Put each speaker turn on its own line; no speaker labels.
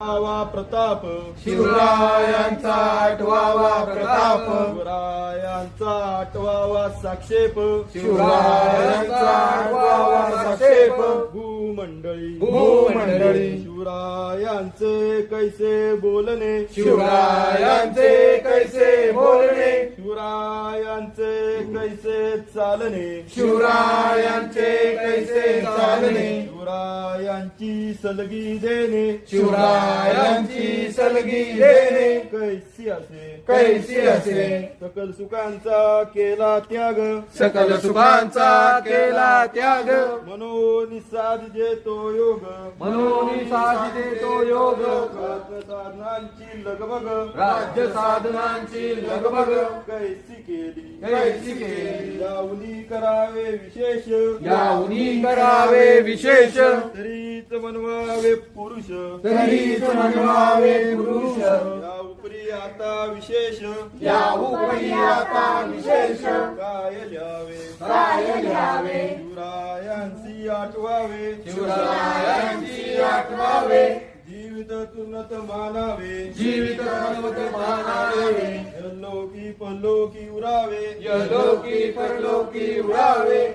आठवावा प्रताप
शिवरायांचा आठवावा प्रताप
शिवरायांचा आठवावा साक्षेप
शिवरायांचा आठवावा साक्षेप
भूमंडळी शिवरायांचे कैसे बोलणे
शिवरायांचे कैसे बोलणे
शिवरायांचे कैसे चालणे
शिवरायांचे कैसे चालणे
शिवरायांची सलगी देणे
शिवरायांची सलगी देणे
कैसी असे सकल सुखांचा केला त्याग
सकल सुखांचा केला त्याग
मनोनी साधजे तो योग
मनोनी साधिते तो योग
राज्य साधनांची लगबग
राज्य साधनांची लगबग
कैसी केली
याऊनी
करावे विशेष
याऊनी करावे विशेष
तरीच मनवावे पुरुष
तरीच मनवावे पुरुष
या उपरी आता विशेष
या उपरी आता विशेष
काय ल्यावे शिवरायांची आठवावे
शिवरायांची आठवावे
जीवित तुनत मानावे
जीवित हनुमत मानावे
लोकी परलोकी उरावे
यलोकी परलोकी उडावे